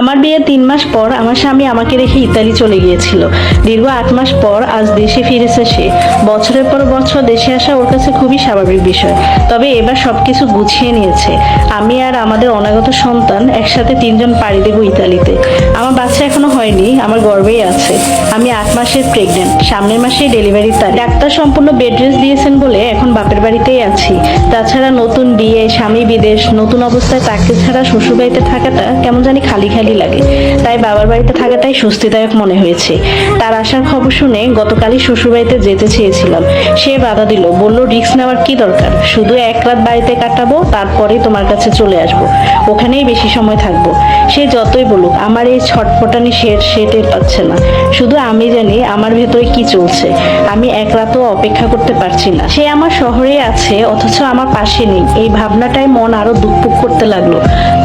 আমার বিয়ে 3 মাস পর আমার স্বামী আমাকে রেখে ইতালি চলে গিয়েছিল। দীর্ঘ 8 মাস পর আজ দেশে ফিরেছে সে। বছরের পর বছর দেশে আসা ওর কাছে খুবই স্বাভাবিক বিষয়। তবে এবার সবকিছু গুছিয়ে নিয়েছে। আমি আর আমাদের অনাগত সন্তান একসাথে 3 জন পাড়ি দেবো ইতালিতে। আমার বাচ্চা এখনো হয়নি, আমার গর্ভেই আছে। আমি 8 মাসের প্রেগনেন্ট, সামনের মাসেই ডেলিভারির তারিখ। ডাক্তার সম্পূর্ণ বেড রেস্ট দিয়েছেন বলে এখন বাপের বাড়িতেই আছি। তাছাড়া নতুন বিয়ে, স্বামী বিদেশ, নতুন অবস্থায় তাকে ছাড়া শ্বশুরবাড়িতে থাকাটা কেমন জানি খালি খালি লাগে। তাই বাবার বাড়িতে থাকাটাই স্বস্তিদায়ক মনে হয়েছে। তার আসার খবর শুনে গতকালই শ্বশুরবাড়িতে যেতে চেয়েছিলাম, সে বাধা দিল, বলল রিস্ক নেওয়ার কি দরকার, শুধু 1 রাত বাড়িতে কাটাবো, তারপরে তোমার কাছে চলে আসবো, ওখানেই বেশি সময় থাকবো। সে যতই বলুক আমার এই ছটফটানি সে টের পাচ্ছে না। শুধু আমি জানি আমার ভেতরে কি চলছে। আমি 1 রাতও অপেক্ষা করতে পারছি না। সে আমার শহরে আছে অথচ আমার পাশে নেই। এই ভাবনাটাই মন আরো দুকপুক করতে লাগলো।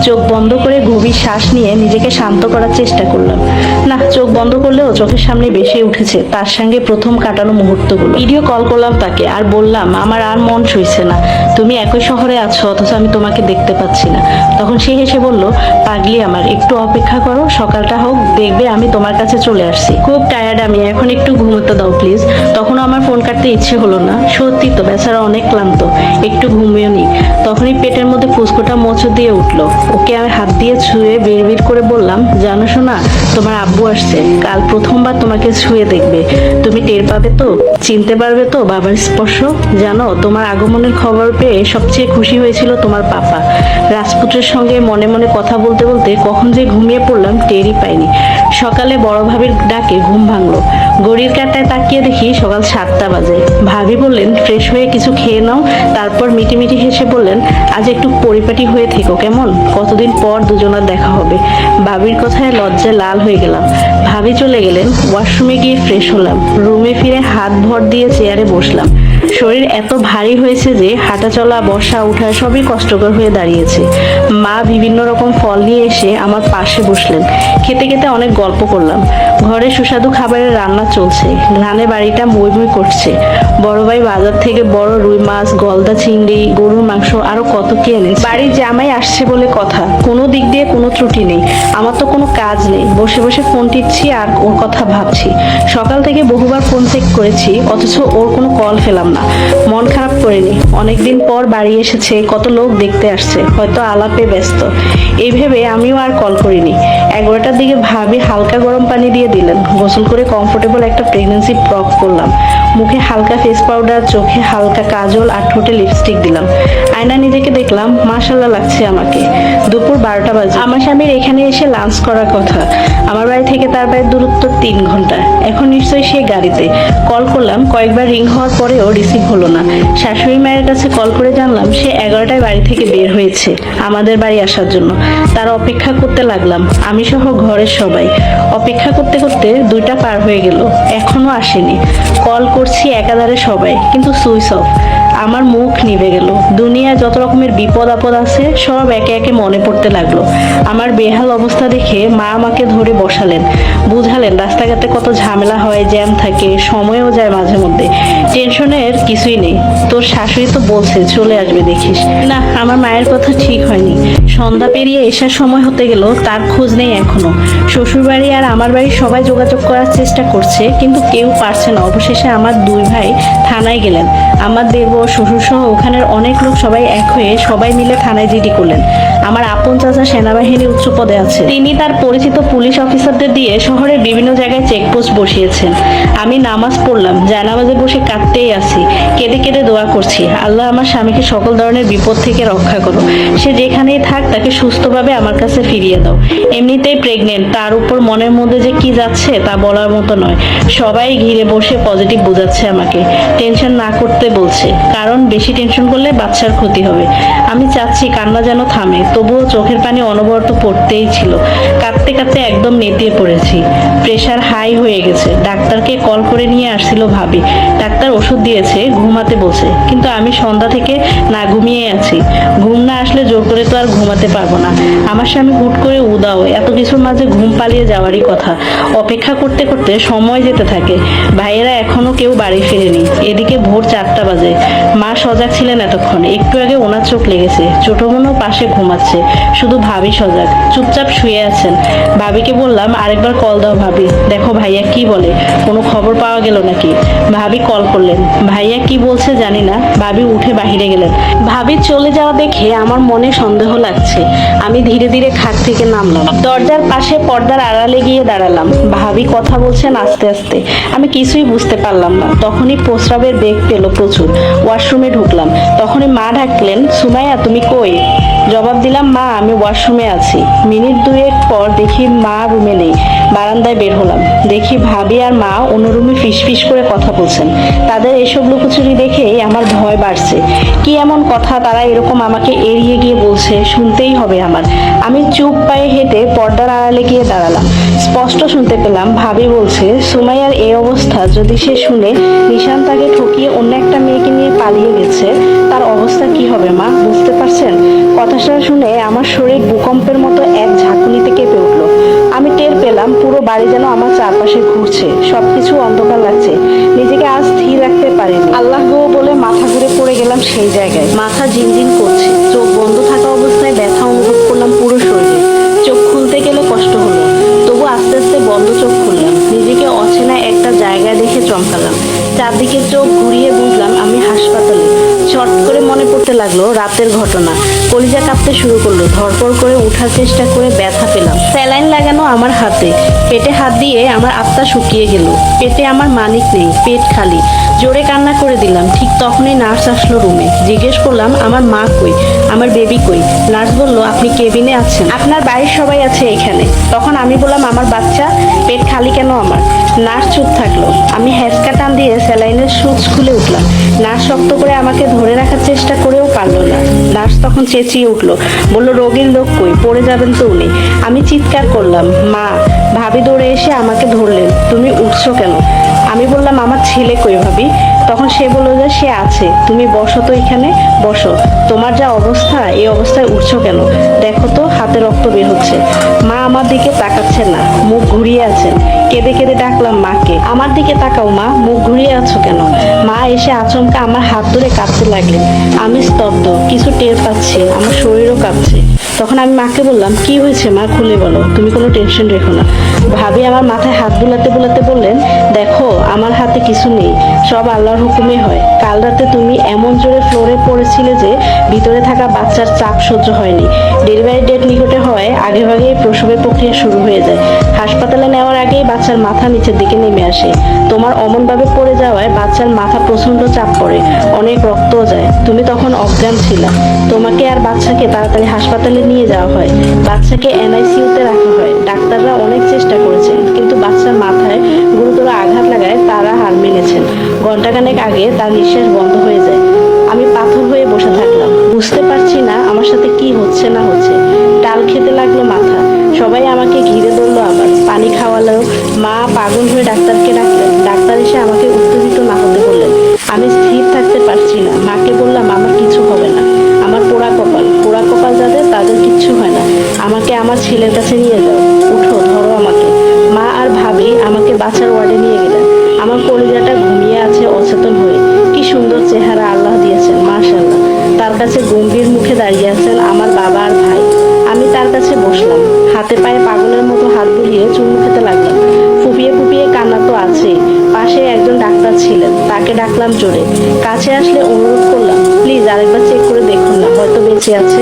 চোখ বন্ধ করে গভীর শ্বাস নিয়ে নিজেকে শান্ত করার চেষ্টা করলাম। না, চোখ বন্ধ করলেও চোখের সামনে ভেসে উঠেছে তার সঙ্গে প্রথম কাটানো মুহূর্তগুলো। ভিডিও কল করলাম তাকে আর বললাম আমার আর মন সইছে না, তুমি একই শহরে আছো অথচ আমি তোমাকে দেখতে পাচ্ছি না। তখন সে হেসে বলল, পাগলি আমার, একটু অপেক্ষা করো, সকালটা হোক, দেখবে আমি তোমার কাছে চলে আসছি। খুব টায়ার্ড আমি, এখন একটু ঘুমোতে দাও প্লিজ। তখন আমার ফোন কাটতে ইচ্ছে হলো না। সত্যি তো বেচারা অনেক ক্লান্ত, একটু ঘুমিয়ে নি। তখনই পেটের মধ্যে ফুসকোটা মোচড় দিয়ে উঠলো। ওকে আমি হাত দিয়ে ছুঁয়ে বিড়বিড় করে বললাম, জানো শোনা, তোমার আব্বু আসছে, কাল প্রথমবার তোমাকে ছুঁয়ে দেখবে। তুমি টের পাবে তো, চিনতে পারবে তো বাবার স্পর্শ। জানো, তোমার আগমনের খবর পেয়ে সবচেয়ে খুশি হয়েছিল তোমার পাপা। রাজপুত্রের সঙ্গে মনে মনে কথা বলতে বলতে কখন যে ঘুমিয়ে পড়লাম টেরই পাইনি। সকালে বড় ভাবির ডাকে ঘুম ভাঙলো। ঘড়ির কাঁটায় তাকিয়ে দেখি সকাল 7টা বাজে। ভাবি বললেন ফ্রেশ হয়ে কিছু খেয়ে নাও। তারপর মিটিমিটি হেসে বললেন, আজ একটু পরিপাটি হয়ে থেকো কেমন, কতদিন পর দুজনার দেখা হবে। ভাবির কথায় লজ্জায় লাল হয়ে গেলাম। ভাবি চলে গেলেন, ওয়াশরুমে গিয়ে ফ্রেশ হলাম। রুমে ফিরে হাত ভর দিয়ে চেয়ারে বসলাম। শরীর এত ভারী হয়েছে যে হাঁটা চলা, বসা, উঠা সবই কষ্টকর হয়ে দাঁড়িয়েছে। মা বিভিন্ন রকম ফল নিয়ে এসে আমার পাশে বসলেন। খেতে খেতে অনেক গল্প করলাম। ঘরে সুস্বাদু খাবারের রান্না চলছে, ঘ্রাণে বাড়িটা মই মই করছে। বড় ভাই বাজার থেকে বড় রুই মাছ, গলদা চিংড়ি, গরুর মাংস আরো কত কি এনেছে। বাড়ির জামাই আসছে বলে কথা, কোনো দিক দিয়ে কোনো ত্রুটি নেই। আমার তো কোনো কাজ নেই, বসে বসে ফোন টিপছি আর ওর কথা ভাবছি। সকাল থেকে বহুবার ফোন চেক করেছি অথচ ওর কোনো কল পেলাম না। মন খারাপ করিনি, অনেকদিন পর বাড়ি এসেছে, কত লোক দেখতে আসছে, হয়তো আলাপে ব্যস্ত, এই ভেবে আমিও আর কল করিনি। 11টার দিকে ভাবি হালকা গরম পানি দিয়ে দিলেন। গোসল করে কমফোর্টেবল একটা প্রেগন্যান্সি ফ্রক পরলাম। মুখে হালকা ফেস পাউডার, চোখে হালকা কাজল আর ঠোঁটে লিপস্টিক দিলাম। আয়না নিজেকে দেখলাম, মাশাআল্লাহ লাগছে আমাকে। দুপুর 12টা বাজে। আমার স্বামীর এখানে এসে লাঞ্চ করার কথা। আমার বাড়ি থেকে তার বাড়ির দূরত্ব 3 ঘন্টা। এখন নিশ্চয়ই সে গাড়িতে। কল করলাম, কয়েকবার রিং হওয়ার পরেও রিসিভ হলো না। শাশুড়ি মায়ের কাছে কল করে জানলাম সে 11টায় বাড়ি থেকে বের হয়েছে আমাদের বাড়ি আসার জন্য। তার অপেক্ষা করতে লাগলাম, আমি সহ ঘরের সবাই। অপেক্ষা করতে করতে 2টা পার হয়ে গেল, এখনো আসেনি। কল করছি একাধারে সবাই, কিন্তু সুইচ অফ। আমার মুখ নিভে গেল। দুনিয়ায় যত রকমের বিপদ আপদ আছে সব একে একে মনে পড়তে লাগলো। আমার বেহাল অবস্থা দেখে মা আমাকে ধরে বসালেন, বুঝালেন রাস্তাঘাটে কত ঝামেলা হয়, জ্যাম থাকে, সময়ও যায় মাঝে মধ্যে। টেনশনের কিছুই নেই, তোর শাশুড়ি তো বলছে চলে আসবে দেখিস। না, আমার মায়ের কথা ঠিক হয়নি। সন্ধ্যা পেরিয়ে এসার সময় হতে গেল, তার খোঁজ নেই এখনো। শ্বশুর বাড়ি আর আমার বাড়ির সবাই যোগাযোগ করার চেষ্টা করছে, কিন্তু কেউ পারছে না। অবশেষে আমার 2 ভাই থানায় গেলেন। আমার দেবর, শ্বশুর সহ ওখানের অনেক লোক সবাই এক হয়ে সবাই মিলে থানায় জিডি করলেন। আমার আপন চাচা সেনাবাহিনীর উচ্চ পদে আছে, তিনি তার পরিচিত পুলিশ অফিসারদের দিয়ে শহরের বিভিন্ন জায়গায় চেকপোস্ট বসিয়েছেন। আমি নামাজ পড়লাম, জানামাজে বসে কাঁদতেই আছি, কেঁদে কেঁদে দোয়া করছি, আল্লাহ আমার স্বামীকে সকল ধরনের বিপদ থেকে রক্ষা করো। সে যেখানেই থাক তাকে সুস্থভাবে আমার কাছে ফিরিয়ে দাও। এমনিতেই প্রেগনেন্ট, তার উপর মনের মধ্যে যে কি যাচ্ছে তা বলার মতো নয়। সবাই ঘিরে বসে পজিটিভ বোঝাচ্ছে আমাকে, টেনশন না করতে বলছে, কারণ বেশি টেনশন করলে বাচ্চার ক্ষতি হবে। আমি চাচ্ছি কান্না যেন থামে, তবুও চোখের পানি অনবরত পড়তেই ছিল। কাঁদতে কাঁদতে একদম নেতিয়ে পড়েছি। প্রেশার হাই হয়ে গেছে। ডাক্তারকে কল করে নিয়ে আসছিল ভাবি। ডাক্তার ওষুধ দিয়েছে, ঘুমাতে বলছে, কিন্তু আমি সন্ধ্যা থেকে না ঘুমিয়ে আছি। ঘুম না আসলে জোর করে তো আর ঘুমাতে পারবো না। আমার স্বামী হুট করে উদাও, এত কিছুর মাঝে ঘুম পালিয়ে যাওয়ারই কথা। অপেক্ষা করতে করতে সময় যেতে থাকে। ভাইয়েরা এখনো কেউ বাড়ি ফেরেনি। এদিকে ভোর 4টা 7টা বাজে। মা সজাগ ছিলেন এতক্ষণ, একটু আগে ওনার চোখ লেগেছে। ছোট বোনও পাশে ঘুমাচ্ছে, শুধু ভাবি সজাগ, চুপচাপ শুয়ে আছেন। ভাবিকে বললাম, আরেকবার কল দাও ভাবি, দেখো ভাইয়া কি বলে, কোনো খবর পাওয়া গেল নাকি। ভাবি কল করলেন, ভাইয়া কি বলছে জানি না। ভাবি উঠে বাহিরে গেলেন। ভাবি চলে যাওয়া দেখে আমার মনে সন্দেহ লাগছে। আমি ধীরে ধীরে খাট থেকে নামলাম, দরজার পাশে পর্দার আড়ালে গিয়ে দাঁড়ালাম। ভাবি কথা বলছেন আস্তে আস্তে, আমি কিছুই বুঝতে পারলাম না। তখনই প্রস্রাবের বেগ পেল প্রচুর। ওয়াশরুমে ঢুকলাম, তখনই মা ডাকলেন, সুমাইয়া তুমি কই? জবাব দিলাম, মা আমি ওয়াশরুমে আছি। মিনিট দুয়েক পর দেখি মা রুমে নেই। বারান্দায় বের হলাম, দেখি ভাবি আর মা অন্য রুমে ফিসফিস করে কথা বলছেন। তাদের এসব লুকোচুরি দেখেই আমার ভয় বাড়ছে। কি এমন কথা তারা এরকম আমাকে এড়িয়ে গিয়ে বলছে, শুনতেই হবে আমার। আমি চুপ পায়ে হেঁটে পর্দার আড়ালে গিয়ে দাঁড়ালাম। স্পষ্ট শুনতে পেলাম ভাবি বলছে, সুমাইয়ার এই অবস্থা যদি সে শুনে নিশান তাকে ঠকিয়ে অন্য একটা মেয়েকে নিয়ে পালিয়ে গেছে, তার অবস্থা কি হবে মা, বুঝতে পারছেন? কথাটা শুনে আমার শরীর ভূকম্পের মতো এক ঝাঁকুনিতে কেঁপে উঠলো। আমি টের পেলাম পুরো বাড়ি যেন আমার চারপাশে ঘুরছে, সবকিছু অন্ধকার লাগছে। নিজেকে আজ স্থির রাখতে পারিনি। আল্লাহ গো বলে মাথা ঘুরে পড়ে গেলাম সেই জায়গায়। মাথা ঝিনঝিন করছে, চোখ বন্ধ থাকা অবস্থায় ব্যথা অনুভব করলাম পুরো শরীরে। চোখ খুলতে গেলে কষ্ট হলো, তবু আস্তে আস্তে বন্ধ চোখ খুললাম। নিজেকে অচেনা একটা জায়গায় দেখে চমকালাম। চারদিকে চোখ ঘুরিয়ে বুঝলাম আমি হাসপাতালে। চট করে মনে পড়তে লাগলো রাতের ঘটনা। কলিজা কাঁপতে শুরু করলো। ধরপড় করে ওঠার চেষ্টা করে ব্যথা পেলাম। স্যালাইন লাগানো আমার হাতে। পেটে হাত দিয়ে আমার আত্মা শুকিয়ে গেল। পেটে আমার মানিক নেই, পেট খালি। জোরে কান্না করে দিলাম। ঠিক তখনই নার্স আসলো রুমে। জিজ্ঞেস করলাম, আমার মা কই, আমার বেবি কই? নার্স বলল, আপনি কেবিনে আছেন, আপনার বাড়ির সবাই আছে এখানে। তখন আমি বললাম, আমার বাচ্চা, পেট খালি কেন আমার? নার্স চুপ থাকলো। আমি হ্যাঁচকা টান দিয়ে স্যালাইনের সুচ খুলে উঠলাম। নার্স শক্ত করে আমাকে ধরে রাখার চেষ্টা করেও পারলো না। নার্স তখন চেঁচিয়ে উঠলো, বলল, রোগীর লোক কই, পড়ে যাবেন তো উনি। আমি চিৎকার করলাম, মা। ভাবি দৌড়ে এসে আমাকে ধরলেন, তুমি উঠছো কেন? আমি বললাম, আমার ছেলে কই ভাবি? তখন সে বলল যে সে আছে, তুমি বসো তো এখানে, বসো। তোমার যা অবস্থা, এই অবস্থায় উঠছো কেন? দেখো তো হাতে রক্ত বের হচ্ছে। মা আমার দিকে তাকাচ্ছেন না, মুখ ঘুরিয়ে আছেন। কেঁদে কেঁদে ডাকলাম মাকে, আমার দিকে তাকাও মা, মুখ ঘুরিয়ে আছো কেন? মা এসে আচমকা আমার হাত ধরে কাঁদতে লাগলেন। আমি স্তব্ধ, কিছু টের পাচ্ছি, আমার শরীরও কাঁপছে। তখন আমি মাকে বললাম, কি হয়েছে মা, খুলে বলো, তুমি কোনো টেনশন রেখো না। ভাবি আমার মাথায় হাত বুলাতে বুলাতে বললেন, দেখো আমার হাতে কিছু নেই, সব আল্লাহর হুকুমে হয়। কাল রাতে তুমি এমন জোরে ফ্লোরে পড়েছিলে যে ভিতরে থাকা বাচ্চার চাপ সহ্য হয়নি। ডেলিভারি ডেট নিকটে হয়, আগে ভাগেই প্রসবের প্রক্রিয়া শুরু হয়ে যায়। হাসপাতালে নেওয়ার আগেই বাচ্চার মাথা নিচের দিকে নেমে আসে। তোমার অমনভাবে পড়ে যাওয়ায় বাচ্চার মাথা প্রচন্ড চাপ পড়ে, অনেক রক্তও যায়। তুমি তখন অজ্ঞান ছিলা। তোমাকে আর বাচ্চাকে তাড়াতাড়ি হাসপাতালে নিয়ে যাওয়া হয়। বাচ্চাকে এনআইসিইউতে রাখা হয়। ডাক্তাররা অনেক চেষ্টা করেছেন, কিন্তু বাচ্চার মাথায় গুরুতর আঘাত লাগায় তারা হার মেনেছেন। ঘন্টাখানেক আগে তার নিঃশ্বাস বন্ধ হয়ে যায়। আমি পাথর হয়ে বসে থাকলাম, বুঝতে পারছি না আমার সাথে কি হচ্ছে না হচ্ছে। ডাল খেতে লাগলো মাথা। সবাই আমাকে ঘিরে ধরলো, আবার পানি খাওয়ালো। মা পাগল হয়ে ডাক্তারকে ডাকলেন। ডাক্তার এসে আমাকে উত্তেজিত না হতে বললেন। আমি স্থির থাকতে পারছি না। মাকে বললাম, আমার কিছু হবে না, আমার পোড়া কপাল। পোড়া কপাল যাদের, তাদের কিচ্ছু হয় না। আমাকে আমার ছেলের কাছে নিয়ে যাও, উঠো, ধরো আমাকে। মা আর ভাবি আমাকে বাচ্চার ওয়ার্ডে নিয়ে গেলেন। আমার কলিজাটা ঘুমিয়ে আছে অচেতন হয়ে। কি সুন্দর চেহারা আল্লাহ দিয়েছেন, মাশাআল্লাহ। তার কাছে গম্ভীর মুখে দাঁড়িয়ে আছেন আমার বাবা আর ভাই। আমি তার কাছে বসলাম, হাতে পায়ে পাগলের মতো হাত বুলিয়ে চুমু খেতে লাগলাম। ফুপিয়ে ফুপিয়ে কান্না তো আছেই। পাশে একজন ডাক্তার ছিলেন, তাকে ডাকলাম জোরে। কাছে আসলে অনুরোধ করলাম, প্লিজ আরেকবার চেক করে দেখুন না, হয়তো বেঁচে আছে।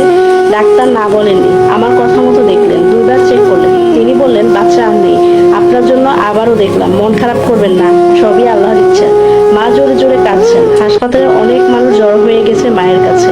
ডাক্তার না বলেননি, আমার কথা মতো দেখলেন। দুইবার চেক করলেন। তিনি বললেন, বাচ্চা আর নেই। আপনার জন্য আবারও দেখলাম, মন খারাপ করবেন না, সবই আল্লাহর ইচ্ছা। মা জোরে জোরে কাঁদছেন। হাসপাতালে অনেক মানুষ জড়ো হয়ে গেছে মায়ের কাছে।